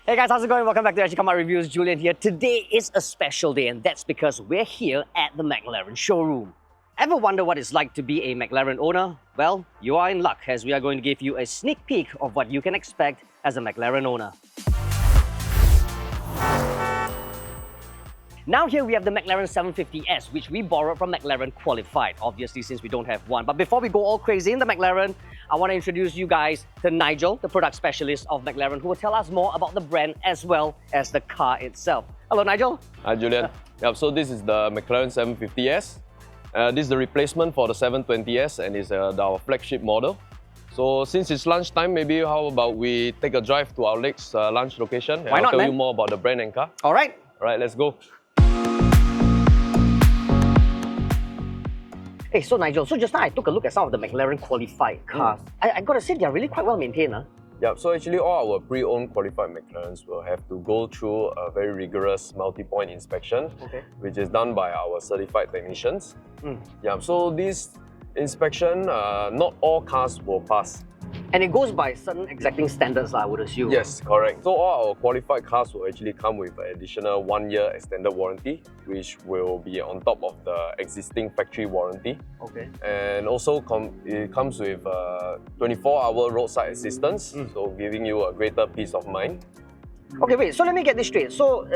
Hey guys, how's it going? Welcome back to Sgcarmart Reviews. Julian here. Today is a special day, and that's because we're here at the McLaren showroom. Ever wonder what it's like to be a McLaren owner? Well, you are in luck, as we are going to give you a sneak peek of what you can expect as a McLaren owner. Now here we have the McLaren 750S, which we borrowed from McLaren Qualified, obviously since we don't have one. But before we go all crazy in the McLaren, I want to introduce you guys to Nigel, the product specialist of McLaren, who will tell us more about the brand as well as the car itself. Hello, Nigel. Hi, Julian. So this is the McLaren 750S. This is the replacement for the 720S and it's our flagship model. So since it's lunchtime, maybe how about we take a drive to our next lunch location? And Why not, I'll tell man? you more about the brand and car. All right. All right, let's go. Hey, so Nigel, so just now I took a look at some of the McLaren Qualified cars. I gotta say, they're really quite well maintained, huh? Yeah, so actually all our pre-owned qualified McLarens will have to go through a very rigorous multi-point inspection, which is done by our certified technicians. Yeah, so this inspection, not all cars will pass. And it goes by certain exacting standards, I would assume. Yes, correct. So all our qualified cars will actually come with an additional 1-year extended warranty, which will be on top of the existing factory warranty. Okay. And also it comes with 24-hour roadside assistance, so giving you a greater peace of mind. Okay, wait, so let me get this straight. So,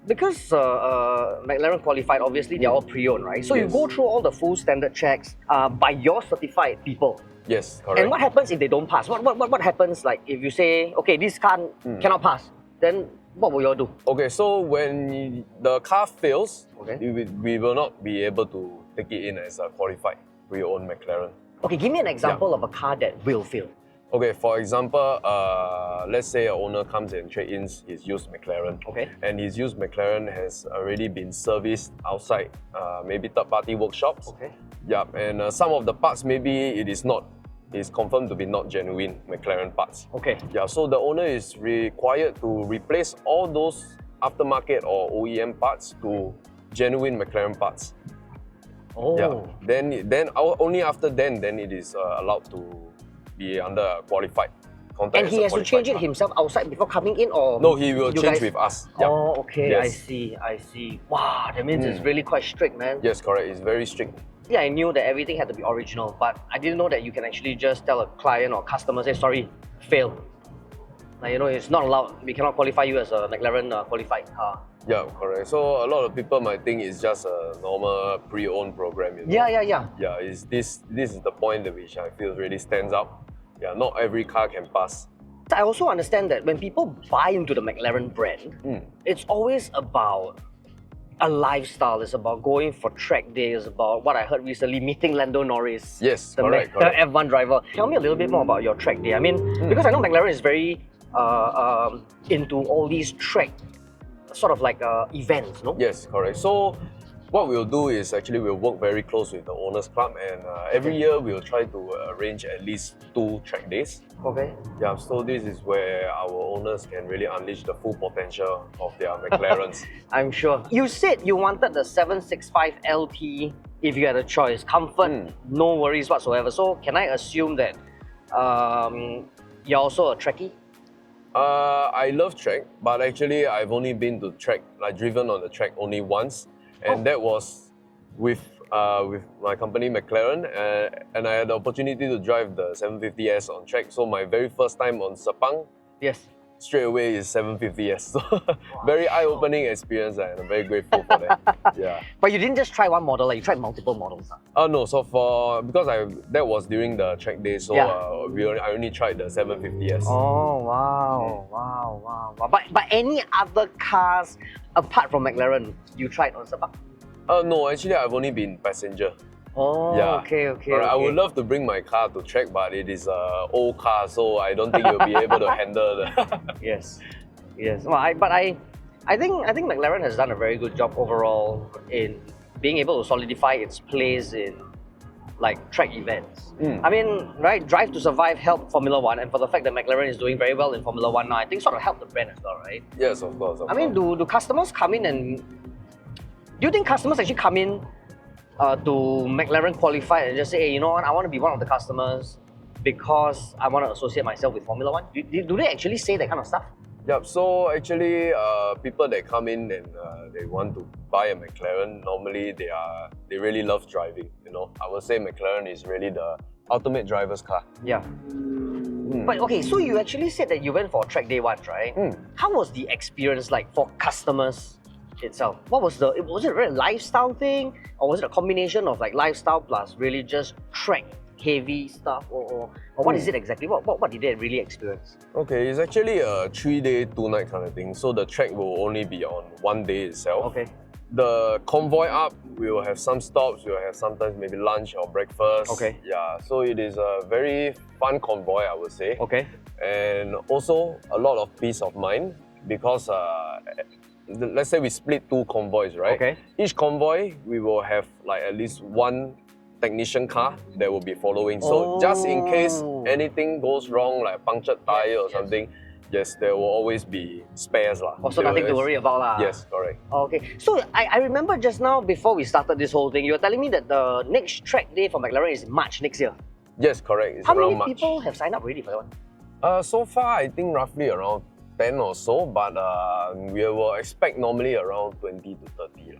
because McLaren Qualified, obviously they're all pre-owned, right? So Yes. you go through all the full standard checks by your certified people. Yes, correct. And what happens if they don't pass? What happens like if you say, okay, this car cannot pass, then what will you all do? Okay, so when the car fails, Okay. we will not be able to take it in as a qualified pre-owned McLaren. Okay, give me an example of a car that will fail. Okay, for example, let's say an owner comes and trade-ins his used McLaren. Okay. And his used McLaren has already been serviced outside, maybe third-party workshops. Okay. Yeah, and some of the parts maybe is confirmed to be not genuine McLaren parts. Okay. Yeah, so the owner is required to replace all those aftermarket or OEM parts to genuine McLaren parts. Oh. Yeah. Then only after then it is allowed to be under qualified. And he has to change it himself outside before coming in, or No, he will you change guys... with us. Oh, okay, Yes. I see. Wow, that means it's really quite strict, man. Yes, correct. It's very strict. Yeah, I knew that everything had to be original, but I didn't know that you can actually just tell a client or customer, say, sorry, fail. Like, you know, it's not allowed. We cannot qualify you as a McLaren qualified car. Yeah, correct. So a lot of people might think it's just a normal pre-owned program. You know? Yeah. Yeah, this is the point that which I feel really stands out. Yeah, not every car can pass. I also understand that when people buy into the McLaren brand, it's always about a lifestyle. It's about going for track days, about what I heard recently, meeting Lando Norris. Yes, the correct. F1 driver. Tell me a little bit more about your track day. I mean, because I know McLaren is very into all these track sort of like events, no? Yes, correct. So what we'll do is actually we'll work very close with the owners club, and every year we'll try to arrange at least 2 track days. Okay. Yeah, so this is where our owners can really unleash the full potential of their McLarens. I'm sure. You said you wanted the 765 LT if you had a choice. Comfort, no worries whatsoever. So can I assume that you're also a trekkie? I love track, but actually I've only been to track, like driven on the track only once, and that was with my company McLaren, and I had the opportunity to drive the 750S on track. So my very first time on Sepang, Yes. straight away is 750S. So very eye-opening experience, and I'm very grateful for that. Yeah. But you didn't just try one model, like you tried multiple models. No, so because that was during the track day, so Yeah. I only tried the 750S. Oh, wow. But any other cars apart from McLaren you tried on Sepang? No, actually I've only been passenger. Oh, Yeah. okay. I would love to bring my car to track, but it is an old car, so I don't think you'll be able to handle the... Yes. Well, I think McLaren has done a very good job overall in being able to solidify its place in like track events. I mean, right, Drive to Survive helped Formula One, and for the fact that McLaren is doing very well in Formula One now, I think sort of helped the brand as well, right? Yes, of course. I mean, do customers come in and... Do you think customers actually come in to McLaren Qualified and just say, hey, you know what, I want to be one of the customers because I want to associate myself with Formula One? Do they actually say that kind of stuff? Yep, so actually people that come in and they want to buy a McLaren, normally they really love driving, you know. I would say McLaren is really the ultimate driver's car. Yeah. But okay, so you actually said that you went for track day once, right? How was the experience like for customers itself? Was it a really lifestyle thing, or was it a combination of like lifestyle plus really just track heavy stuff, or what is it exactly? What did they really experience? Okay, it's actually a 3-day, 2-night kind of thing. So the track will only be on one day itself. Okay. The convoy up, we will have some stops, we will have sometimes maybe lunch or breakfast. Okay. Yeah, so it is a very fun convoy, I would say. Okay. And also a lot of peace of mind because let's say we split 2 convoys, right? Okay. Each convoy, we will have like at least 1 technician car that will be following. So just in case anything goes wrong, like punctured tire or something, yes, there will always be spares lah. Also nothing to worry about lah. Yes, correct. Okay, so I remember just now before we started this whole thing, you were telling me that the next track day for McLaren is March next year. Yes, correct. It's How around many March. people have signed up already for that one? So far, I think roughly around 10 or so, but we will expect normally around 20 to 30 lah.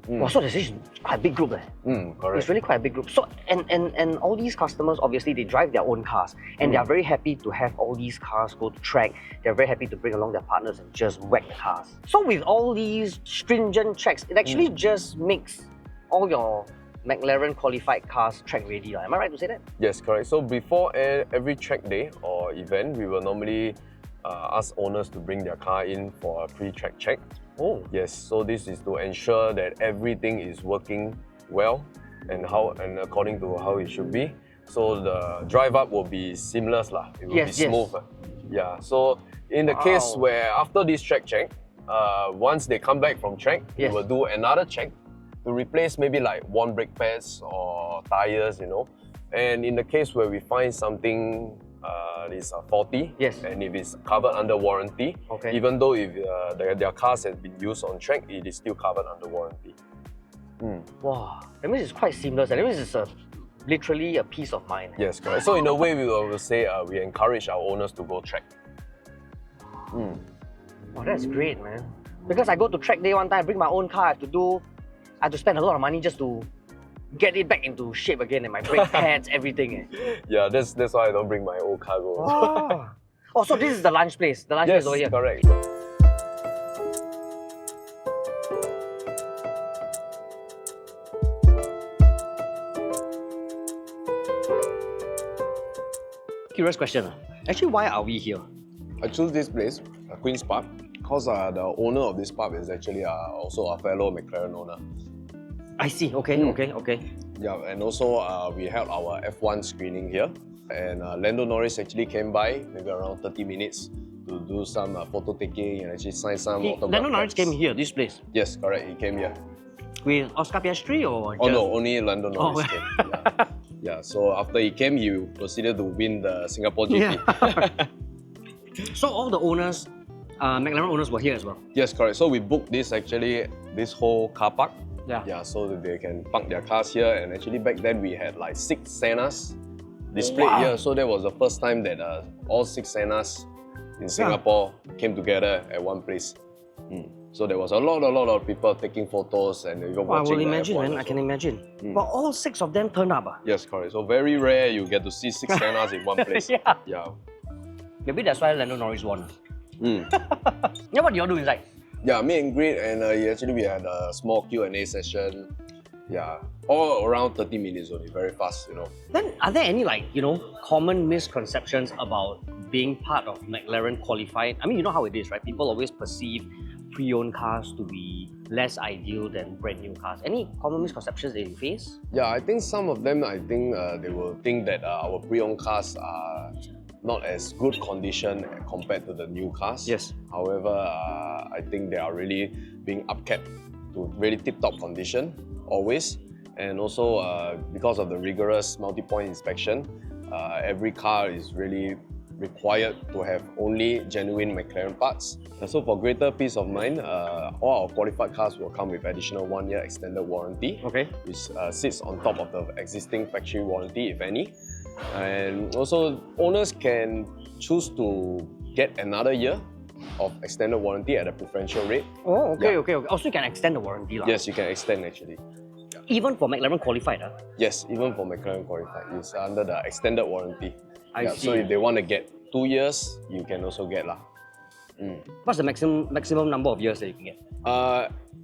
Wow, so this is quite a big group. Correct. It's really quite a big group. So and all these customers, obviously they drive their own cars and they are very happy to have all these cars go to track. They're very happy to bring along their partners and just whack the cars. So with all these stringent checks, it actually just makes all your McLaren qualified cars track ready. Am I right to say that? Yes, correct. So before every track day or event, we will normally ask owners to bring their car in for a pre-track check. Oh. Yes, so this is to ensure that everything is working well and according to how it should be. So the drive up will be seamless lah. It will be smooth. Yeah. So in the case where after this track check, once they come back from track, we will do another check to replace maybe like 1 brake pads or tires, you know. And in the case where we find something is faulty, and if it's covered under warranty, even though if their cars has been used on track, it is still covered under warranty. Wow, that means it's quite seamless. That means it's literally a peace of mind. Yes, correct. So in a way, we will say we encourage our owners to go track. Wow, that's great, man. Because I go to track day one time, I bring my own car, I have to spend a lot of money just to get it back into shape again, and my brake pads, everything. Yeah, that's why I don't bring my old cargo. Oh, so this is the lunch place. The lunch place over here. Correct. Curious question. Actually, why are we here? I choose this place, Queen's Pub, because the owner of this pub is actually also a fellow McLaren owner. I see. Okay. Yeah, and also we held our F1 screening here, and Lando Norris actually came by maybe around 30 minutes to do some photo taking and actually sign some autograph. Lando Norris came here, this place? Yes, correct. He came here. With Oscar Piastri or just... Oh no, only Lando Norris came. Yeah, so after he came, he proceeded to win the Singapore GP. So all the owners, McLaren owners were here as well? Yes, correct. So we booked this whole car park. Yeah, so that they can park their cars here. And actually back then we had like 6 Sennas displayed here. So that was the first time that all 6 Sennas in Singapore came together at one place. So there was a lot of people taking photos and even watching. I will imagine, man. I can imagine. But all 6 of them turned up. Yes, correct. So very rare you get to see 6 Sennas in one place. Yeah. Maybe that's why Lando Norris won. Yeah, what do you all do inside? Yeah, meet and greet, and we had a small Q&A session. Yeah, all around 30 minutes only, very fast, you know. Then are there any common misconceptions about being part of McLaren Qualified? I mean, you know how it is, right? People always perceive pre-owned cars to be less ideal than brand new cars. Any common misconceptions that you face? Yeah, I think some of them, they will think that our pre-owned cars are not as good condition compared to the new cars. Yes. However, I think they are really being upkept to really tip-top condition always. And also because of the rigorous multi-point inspection, every car is really required to have only genuine McLaren parts. And so for greater peace of mind, all our qualified cars will come with additional 1-year extended warranty, which sits on top of the existing factory warranty, if any. And also, owners can choose to get another year of extended warranty at a preferential rate. Oh, okay, Yeah. okay, okay. Also, you can extend the warranty, lah. Yes, you can extend actually. Even for McLaren Qualified, huh? Yes, even for McLaren Qualified, it's under the extended warranty. I So see. if they want to get 2 years, you can also get lah. What's the maximum number of years that you can get?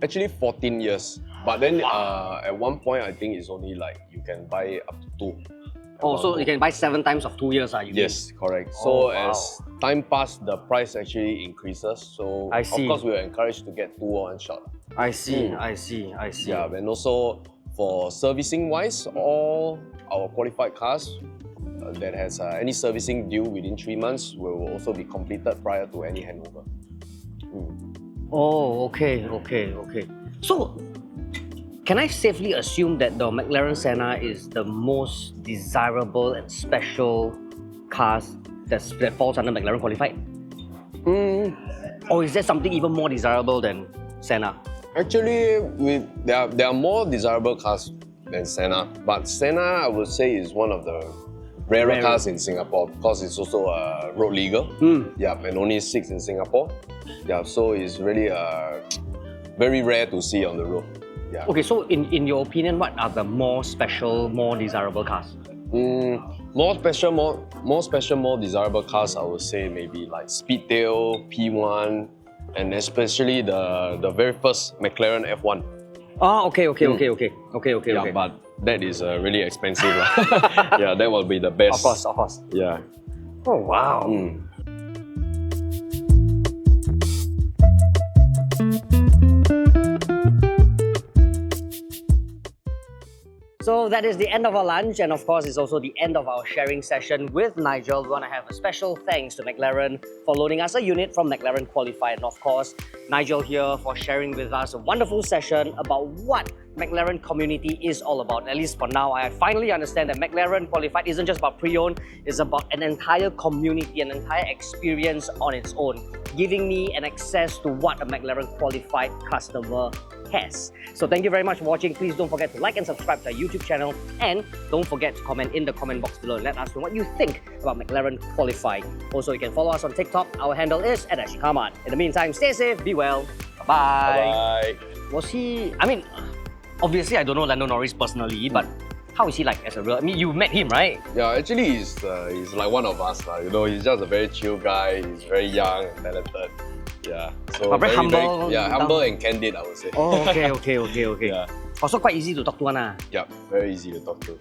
Actually 14 years. But then at one point, I think it's only like you can buy up to 2. Oh, so you can buy 7 times of 2 years, you mean? Yes, correct. Oh, So wow. as time passes, the price actually increases. So I of see. course, we are encouraged to get 2 on one shot. I see, I see, I see. Yeah, and also for servicing wise, all our qualified cars that has any servicing due within 3 months will also be completed prior to any handover. Oh, okay, okay, okay. So, can I safely assume that the McLaren Senna is the most desirable and special cars that falls under McLaren Qualified? Or is there something even more desirable than Senna? Actually, there are more desirable cars than Senna, but Senna I would say is one of the rarer cars in Singapore because it's also road legal. Yeah, and only 6 in Singapore. Yeah, so it's really very rare to see on the road. Yeah. Okay, so in your opinion, what are the more special, more desirable cars? More special, more desirable cars. I would say maybe like Speedtail, P1, and especially the very first McLaren F1. Oh, okay. Yeah, but that is really expensive. Yeah, that will be the best. Of course. Yeah. Oh, wow. So that is the end of our lunch, and of course it's also the end of our sharing session with Nigel. We want to have a special thanks to McLaren for loaning us a unit from McLaren Qualified, and of course Nigel here for sharing with us a wonderful session about what McLaren community is all about. At least for now, I finally understand that McLaren Qualified isn't just about pre-owned, it's about an entire community, an entire experience on its own, giving me an access to what a McLaren Qualified customer has. So thank you very much for watching. Please don't forget to like and subscribe to our YouTube channel, and don't forget to comment in the comment box below and let us know what you think about McLaren Qualified. Also, you can follow us on TikTok. Our handle is @Sgcarmart. In the meantime, stay safe, be well, bye-bye. Bye. Was he, I mean, obviously I don't know Lando Norris personally, but how is he like as a real, I mean, you met him, right? Yeah, actually he's like one of us. You know, he's just a very chill guy. He's very young and talented. Yeah. So But very humble, humble and candid, I would say. Oh, okay. Yeah. Also quite easy to talk to, Yeah, very easy to talk to.